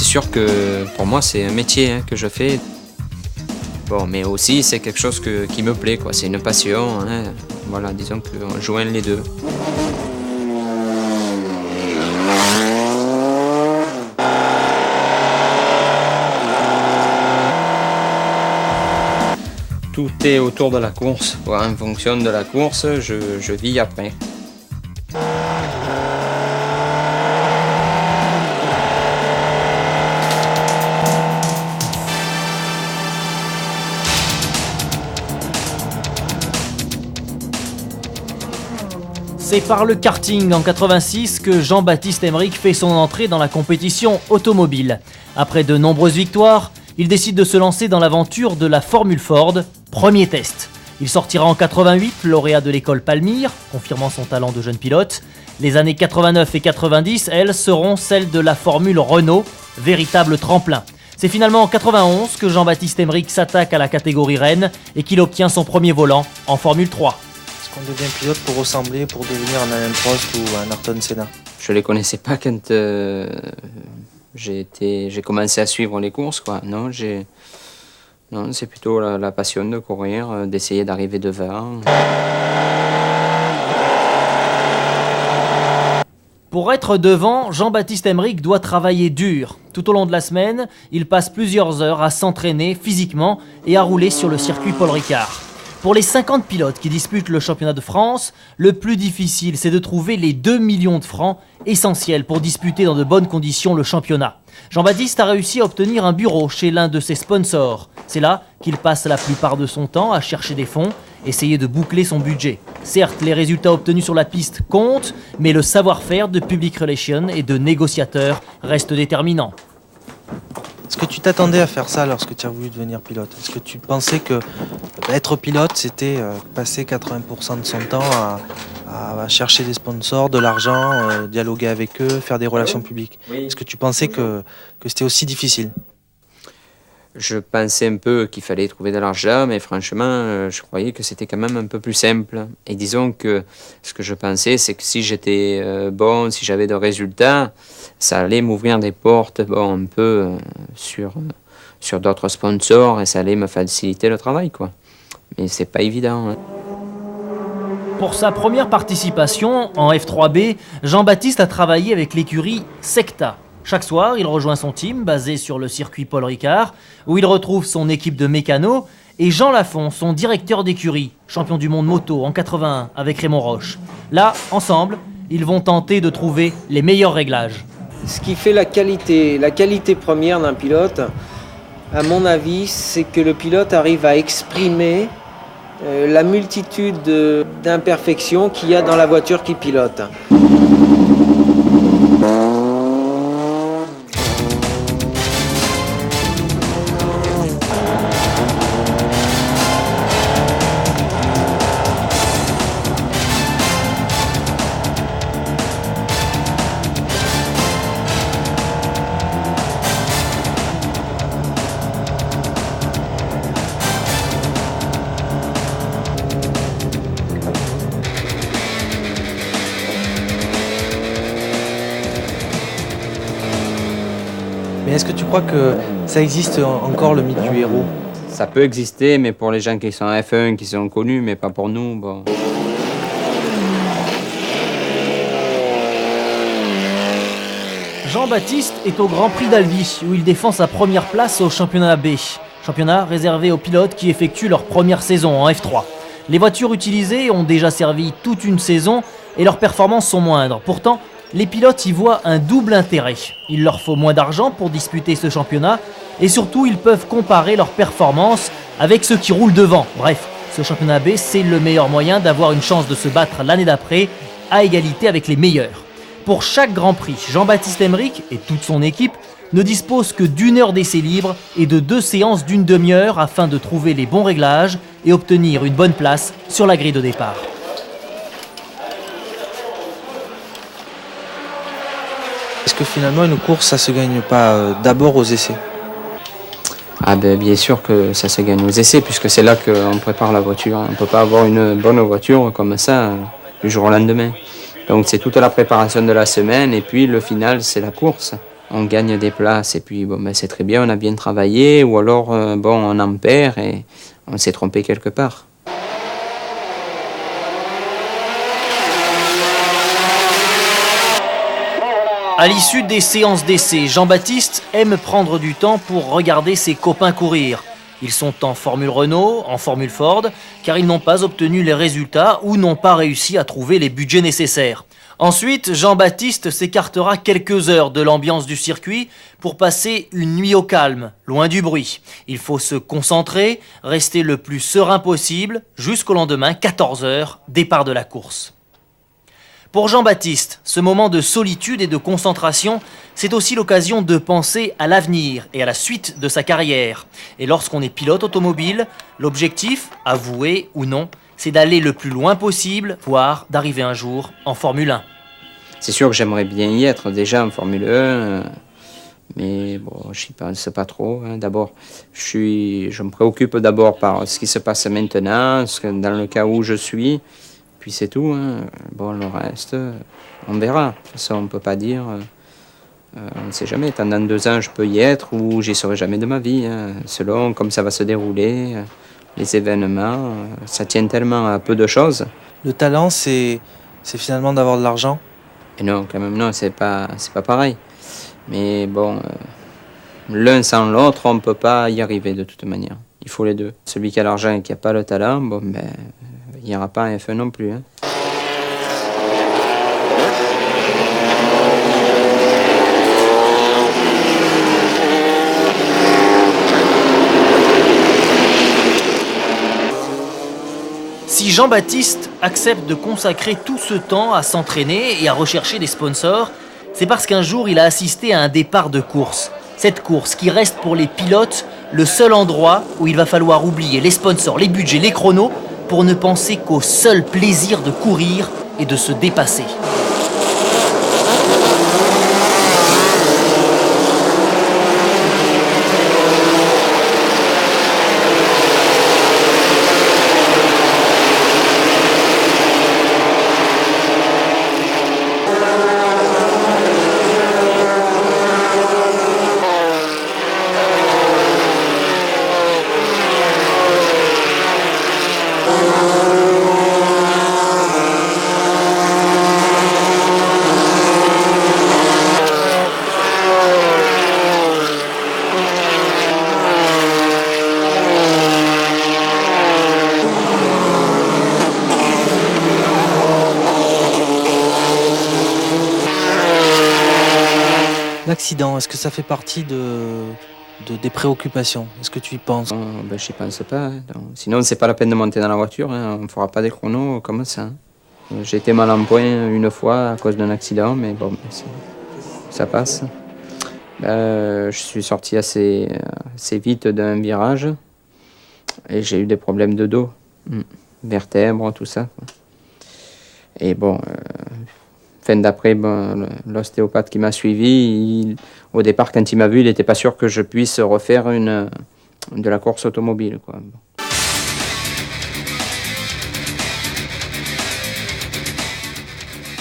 sûr que pour moi c'est un métier que je fais. Bon, mais aussi c'est quelque chose qui me plaît, quoi. C'est une passion. Voilà, disons qu'on joint les deux. Tout est autour de la course. En fonction de la course, je vis après. C'est par le karting en 86 que Jean-Baptiste Emmerich fait son entrée dans la compétition automobile. Après de nombreuses victoires, il décide de se lancer dans l'aventure de la Formule Ford, premier test. Il sortira en 88, lauréat de l'école Palmyre, confirmant son talent de jeune pilote. Les années 89 et 90, elles, seront celles de la Formule Renault, véritable tremplin. C'est finalement en 91 que Jean-Baptiste Emmerich s'attaque à la catégorie Rennes et qu'il obtient son premier volant en Formule 3. Est-ce qu'on devient pilote pour ressembler, pour devenir un Alain Prost ou un Ayrton Senna? Je les connaissais pas quand j'ai commencé à suivre les courses, quoi. Non, c'est plutôt la passion de courir, d'essayer d'arriver devant. Pour être devant, Jean-Baptiste Emmerich doit travailler dur. Tout au long de la semaine, il passe plusieurs heures à s'entraîner physiquement et à rouler sur le circuit Paul Ricard. Pour les 50 pilotes qui disputent le championnat de France, le plus difficile, c'est de trouver les 2 millions de francs essentiels pour disputer dans de bonnes conditions le championnat. Jean-Baptiste a réussi à obtenir un bureau chez l'un de ses sponsors. C'est là qu'il passe la plupart de son temps à chercher des fonds, essayer de boucler son budget. Certes, les résultats obtenus sur la piste comptent, mais le savoir-faire de public relations et de négociateur reste déterminant. Est-ce que tu t'attendais à faire ça lorsque tu as voulu devenir pilote? Est-ce que tu pensais que être pilote, c'était passer 80% de son temps à chercher des sponsors, de l'argent, dialoguer avec eux, faire des relations publiques? Oui. Est-ce que tu pensais que c'était aussi difficile? Je pensais un peu qu'il fallait trouver de l'argent, mais franchement, je croyais que c'était quand même un peu plus simple. Et disons que ce que je pensais, c'est que si j'étais bon, si j'avais de résultats, ça allait m'ouvrir des portes un peu sur d'autres sponsors et ça allait me faciliter le travail, quoi. Mais c'est pas évident. Pour sa première participation en F3B, Jean-Baptiste a travaillé avec l'écurie Secta. Chaque soir, il rejoint son team basé sur le circuit Paul Ricard, où il retrouve son équipe de mécanos et Jean Lafont, son directeur d'écurie, champion du monde moto en 81 avec Raymond Roche. Là, ensemble, ils vont tenter de trouver les meilleurs réglages. Ce qui fait la qualité première d'un pilote, à mon avis, c'est que le pilote arrive à exprimer la multitude d'imperfections qu'il y a dans la voiture qu'il pilote. Mais est-ce que tu crois que ça existe encore, le mythe du héros? Ça peut exister, mais pour les gens qui sont en F1, qui sont connus, mais pas pour nous. Bon. Jean-Baptiste est au Grand Prix d'Albi, où il défend sa première place au championnat B. Championnat réservé aux pilotes qui effectuent leur première saison en F3. Les voitures utilisées ont déjà servi toute une saison et leurs performances sont moindres. Pourtant, les pilotes y voient un double intérêt. Il leur faut moins d'argent pour disputer ce championnat et surtout ils peuvent comparer leurs performances avec ceux qui roulent devant. Bref, ce championnat B, c'est le meilleur moyen d'avoir une chance de se battre l'année d'après à égalité avec les meilleurs. Pour chaque Grand Prix, Jean-Baptiste Emmerich et toute son équipe ne disposent que d'1 heure d'essai libre et de 2 séances d'1 demi-heure afin de trouver les bons réglages et obtenir une bonne place sur la grille de départ. Est-ce que finalement une course, ça se gagne pas d'abord aux essais? Ah ben, bien sûr que ça se gagne aux essais, puisque c'est là qu'on prépare la voiture. On ne peut pas avoir une bonne voiture comme ça du jour au lendemain. Donc c'est toute la préparation de la semaine et puis le final, c'est la course. on gagne des places et puis bon, ben, c'est très bien, on a bien travaillé, ou alors bon, on en perd et on s'est trompé quelque part. À l'issue des séances d'essai, Jean-Baptiste aime prendre du temps pour regarder ses copains courir. Ils sont en Formule Renault, en Formule Ford, car ils n'ont pas obtenu les résultats ou n'ont pas réussi à trouver les budgets nécessaires. Ensuite, Jean-Baptiste s'écartera quelques heures de l'ambiance du circuit pour passer une nuit au calme, loin du bruit. Il faut se concentrer, rester le plus serein possible, jusqu'au lendemain, 14h, départ de la course. Pour Jean-Baptiste, ce moment de solitude et de concentration, c'est aussi l'occasion de penser à l'avenir et à la suite de sa carrière. Et lorsqu'on est pilote automobile, l'objectif, avoué ou non, c'est d'aller le plus loin possible, voire d'arriver un jour en Formule 1. C'est sûr que j'aimerais bien y être déjà en Formule 1, mais bon, je n'y pense pas trop. Hein. D'abord, je me préoccupe d'abord par ce qui se passe maintenant, dans le cas où je suis. Puis c'est tout, hein. Bon, le reste, on verra. De toute façon, on ne peut pas dire, on ne sait jamais. Pendant 2 ans, je peux y être ou j'y serai jamais de ma vie, hein. Selon comme ça va se dérouler, les événements, ça tient tellement à peu de choses. Le talent, c'est finalement d'avoir de l'argent. Et non, quand même, non, c'est pas pareil. Mais bon, l'un sans l'autre, on ne peut pas y arriver de toute manière. Il faut les deux. Celui qui a l'argent et qui n'a pas le talent, bon, ben, il n'y aura pas un F1 non plus. Hein. Si Jean-Baptiste accepte de consacrer tout ce temps à s'entraîner et à rechercher des sponsors, c'est parce qu'un jour il a assisté à un départ de course. Cette course qui reste pour les pilotes le seul endroit où il va falloir oublier les sponsors, les budgets, les chronos, pour ne penser qu'au seul plaisir de courir et de se dépasser. L'accident, est-ce que ça fait partie des préoccupations? Est-ce que tu y penses? Non, ben, je n'y pense pas. Hein. Donc, sinon, c'est pas la peine de monter dans la voiture. Hein. On ne fera pas des chronos comme ça. Hein. J'ai été mal en point une fois à cause d'un accident, mais bon, ça passe. Je suis sorti assez vite d'un virage et j'ai eu des problèmes de dos, vertèbres, tout ça. Quoi. Et bon, fin d'après, bon, l'ostéopathe qui m'a suivi, au départ, quand il m'a vu, il n'était pas sûr que je puisse refaire de la course automobile. Quoi. Bon.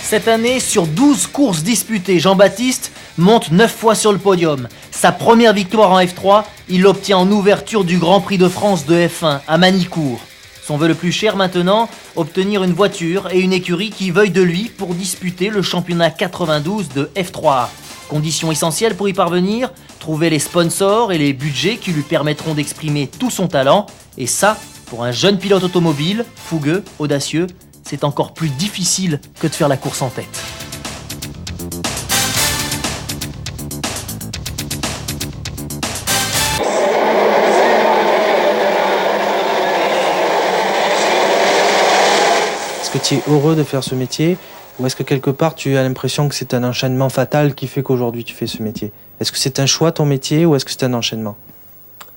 Cette année, sur 12 courses disputées, Jean-Baptiste monte 9 fois sur le podium. Sa première victoire en F3, il l'obtient en ouverture du Grand Prix de France de F1 à Manicourt. Son vœu le plus cher maintenant, obtenir une voiture et une écurie qui veuillent de lui pour disputer le championnat 92 de F3A. Condition essentielle pour y parvenir, trouver les sponsors et les budgets qui lui permettront d'exprimer tout son talent. Et ça, pour un jeune pilote automobile, fougueux, audacieux, c'est encore plus difficile que de faire la course en tête. Est-ce que tu es heureux de faire ce métier ou est-ce que quelque part tu as l'impression que c'est un enchaînement fatal qui fait qu'aujourd'hui tu fais ce métier? Est-ce que c'est un choix ton métier ou est-ce que c'est un enchaînement?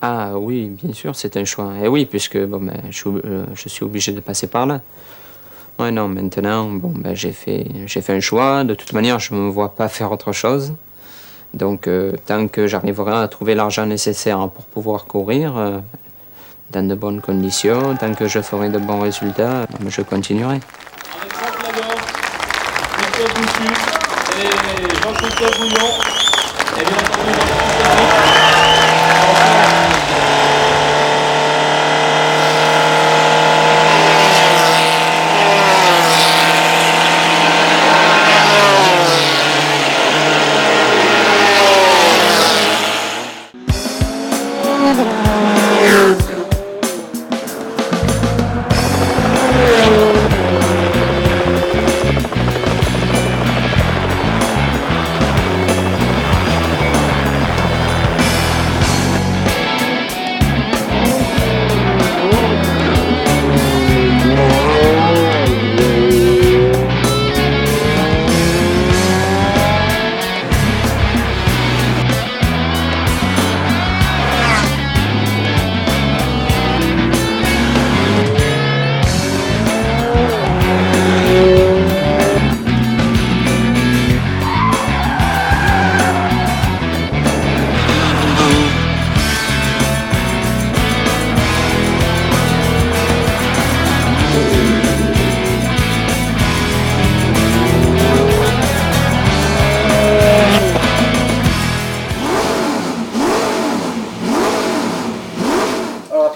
Ah oui, bien sûr, c'est un choix. Et oui, puisque bon, ben, je suis obligé de passer par là. Ouais, non, maintenant, bon, ben, j'ai fait un choix. De toute manière, je ne me vois pas faire autre chose. Donc, tant que j'arriverai à trouver l'argent nécessaire pour pouvoir courir dans de bonnes conditions, tant que je ferai de bons résultats, je continuerai. Christophe Boussu et Jean-Christophe Bouillon.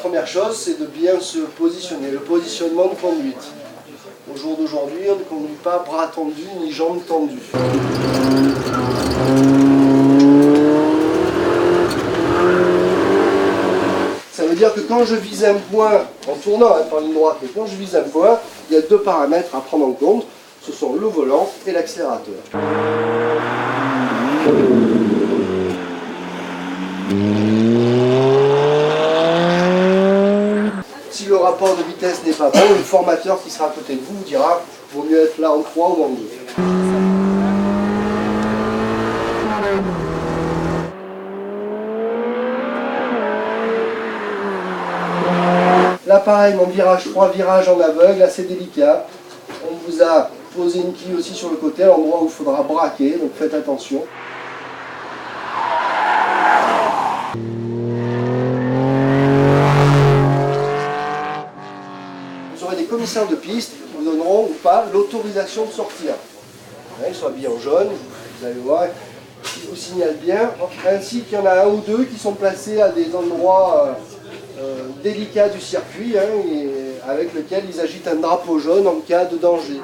Première chose, c'est de bien se positionner, le positionnement de conduite. Au jour d'aujourd'hui, on ne conduit pas bras tendus ni jambes tendues. Ça veut dire que quand je vise un point, en tournant par ligne droite, mais quand je vise un point, il y a deux paramètres à prendre en compte, ce sont le volant et l'accélérateur. Si le rapport de vitesse n'est pas bon, le formateur qui sera à côté de vous vous dira « vaut mieux être là en 3 ou en 2 ». L'appareil en virage 3, virage en aveugle, assez délicat. On vous a posé une quille aussi sur le côté, à l'endroit où il faudra braquer, donc faites attention. Vous aurez des commissaires de piste qui vous donneront ou pas l'autorisation de sortir. Ils sont habillés en jaune, vous allez voir, ils vous signalent bien, ainsi qu'il y en a un ou deux qui sont placés à des endroits délicats du circuit, et avec lequel ils agitent un drapeau jaune en cas de danger.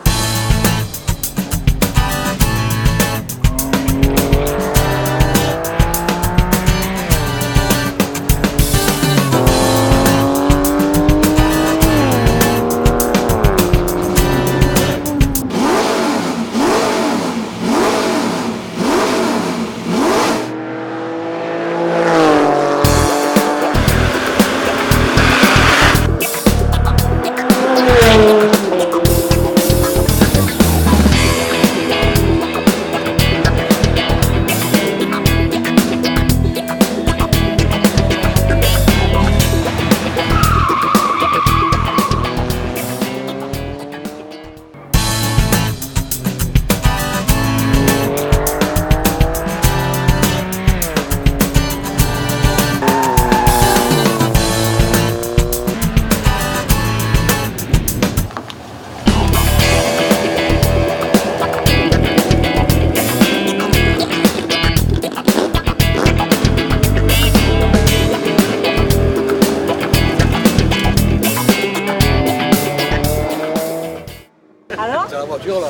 Alors C'est la voiture là.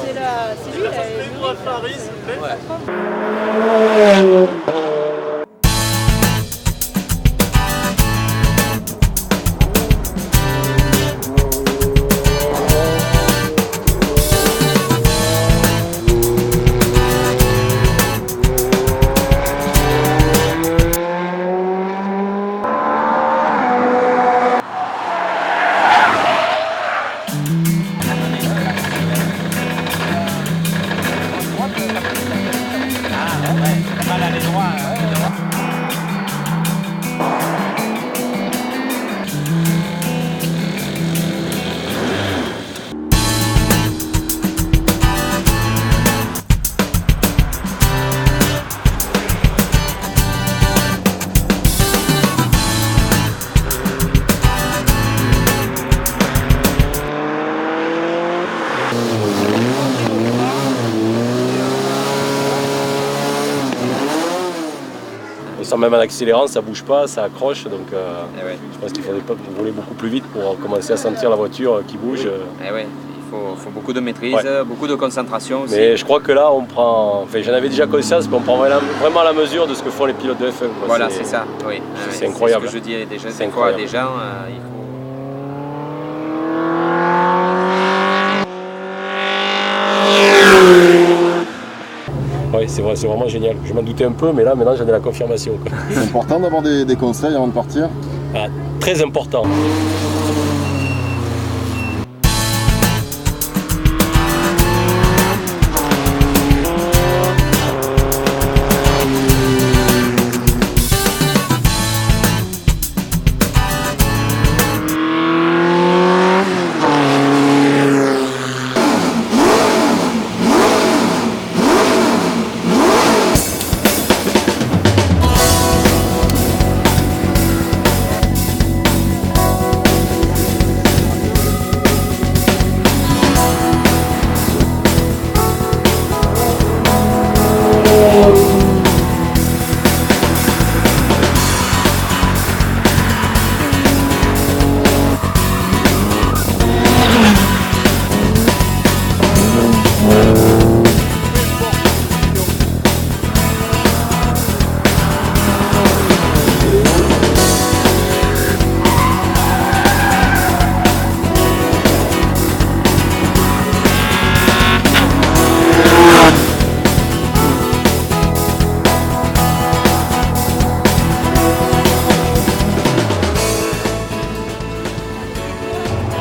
C'est lui, là. Mal aller droit. sens même en accélérant, ça bouge pas, ça accroche. Donc ouais. je pense qu'il faudrait pas rouler beaucoup plus vite pour commencer à sentir la voiture qui bouge. Ouais. Il faut beaucoup de maîtrise, beaucoup de concentration aussi. Mais je crois que là, on prend. Enfin, j'en avais déjà conscience, mais on prend vraiment la mesure de ce que font les pilotes de F1. Voilà, c'est ça. Oui. C'est incroyable. C'est ce que je dis déjà C'est des fois à incroyable. des gens. Il faut... Oui, c'est vrai, c'est vraiment génial. Je m'en doutais un peu, mais là, maintenant, j'en ai la confirmation. C'est important d'avoir des conseils avant de partir. Ah, très important.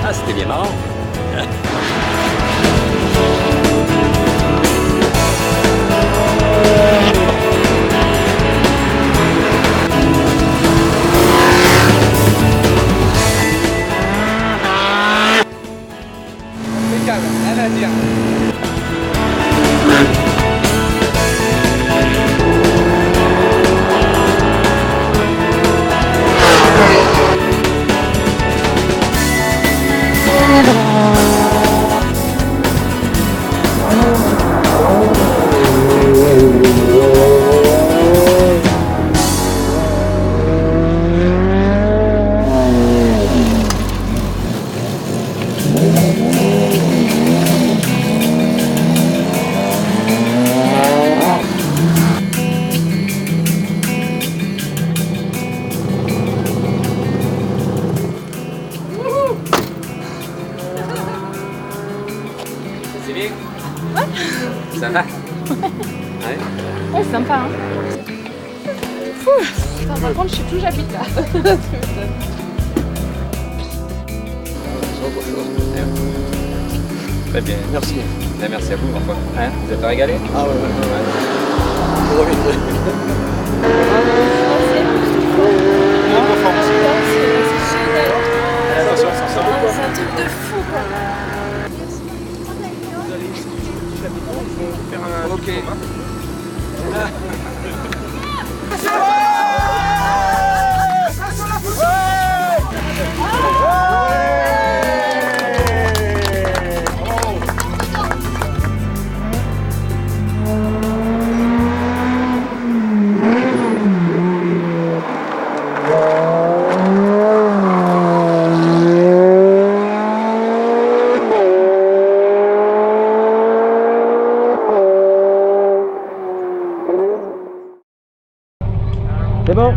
Ah, c'était bien marrant. C'est bien? Ouais. Ça va? Ouais. Ouais, c'est sympa, hein. Putain, par contre, je sais plus où j'habite là. Très bien. Merci. Merci à vous, parfois. Hein, vous êtes régalé? Ah ouais. Je reviendrai. C'est un truc de fou, quoi. Ok. C'est bon.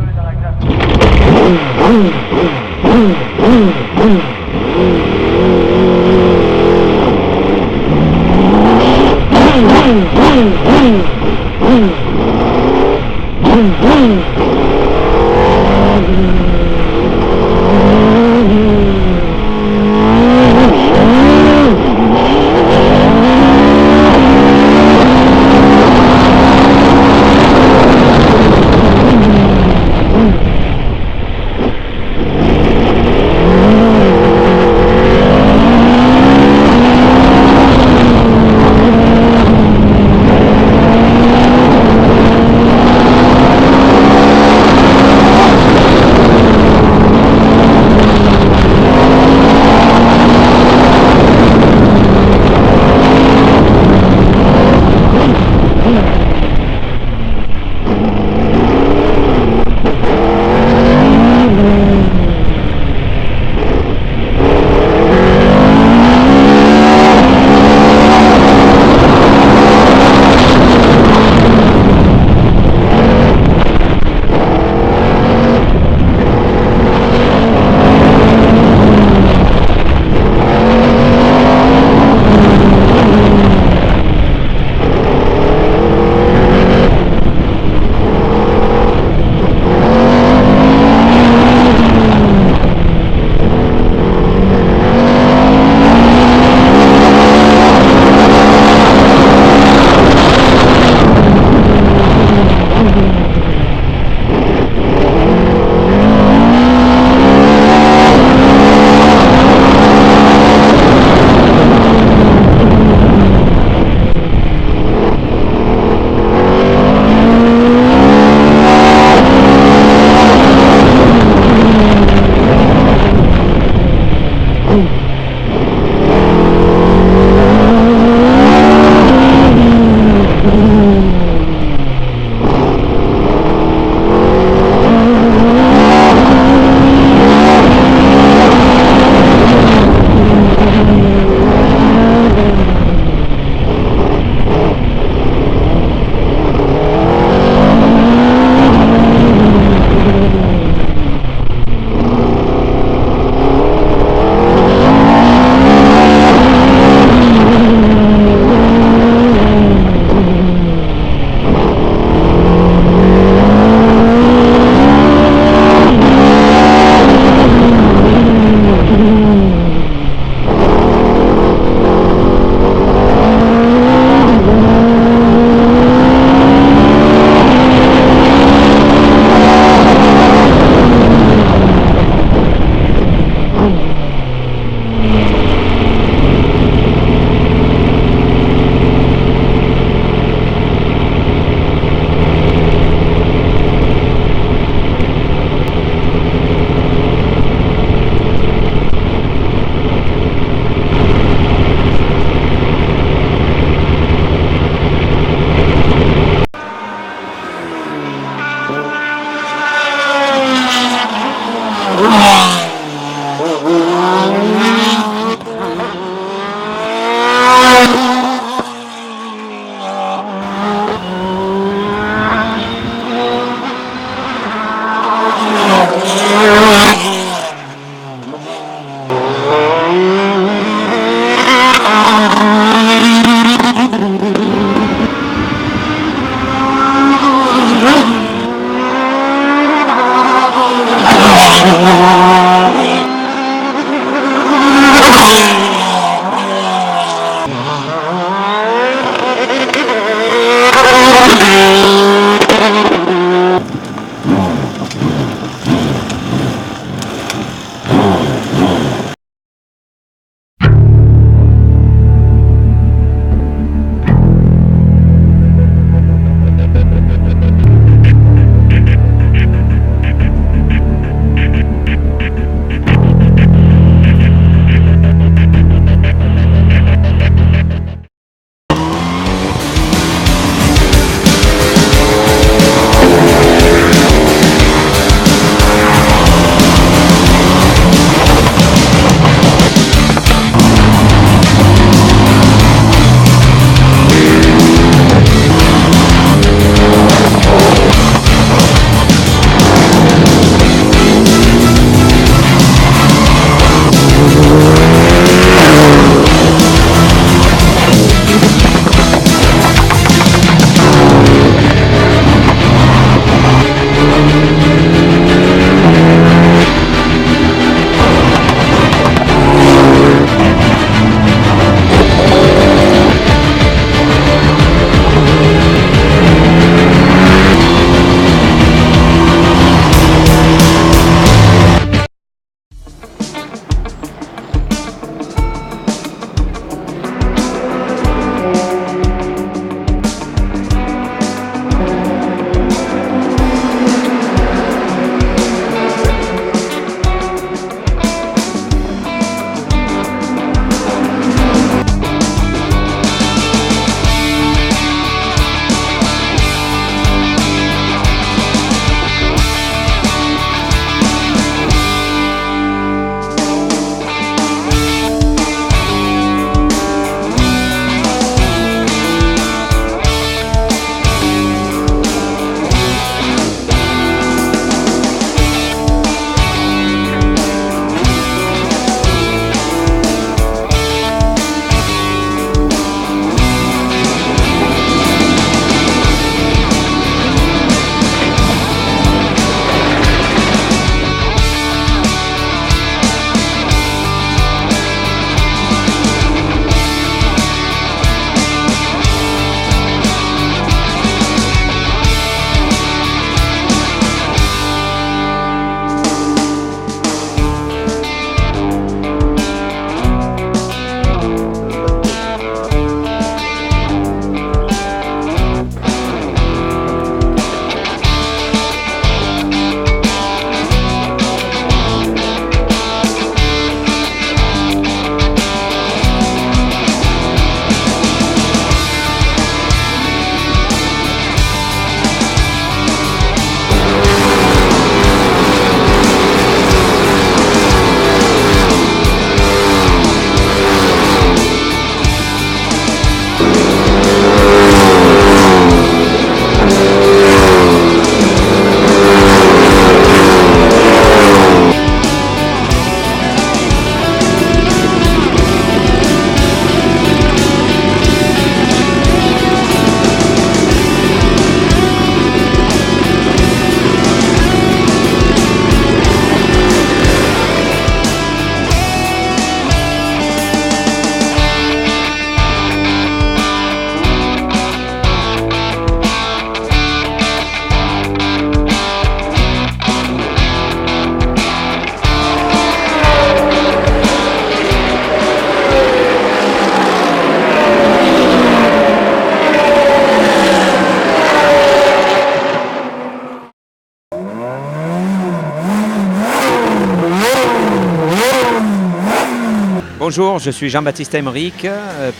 Bonjour, je suis Jean-Baptiste Aymeric,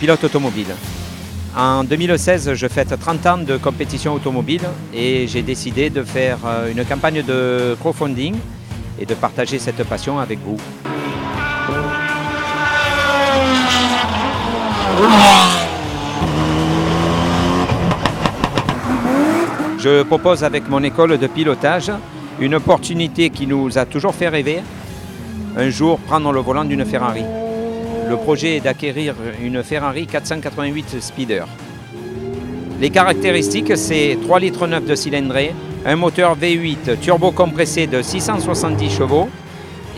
pilote automobile. En 2016, je fête 30 ans de compétition automobile et j'ai décidé de faire une campagne de crowdfunding et de partager cette passion avec vous. Je propose avec mon école de pilotage une opportunité qui nous a toujours fait rêver, un jour prendre le volant d'une Ferrari. Le projet est d'acquérir une Ferrari 488 Speeder. Les caractéristiques, c'est 3,9 litres de cylindrée, un moteur V8 turbo-compressé de 670 chevaux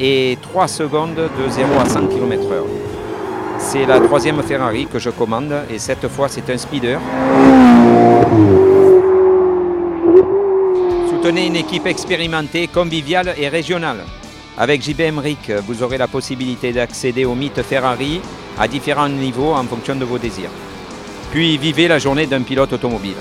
et 3 secondes de 0 à 100 km/h. C'est la troisième Ferrari que je commande et cette fois c'est un Speeder. Soutenez une équipe expérimentée, conviviale et régionale. Avec JB Emmerich, vous aurez la possibilité d'accéder au mythe Ferrari à différents niveaux en fonction de vos désirs. Puis vivez la journée d'un pilote automobile.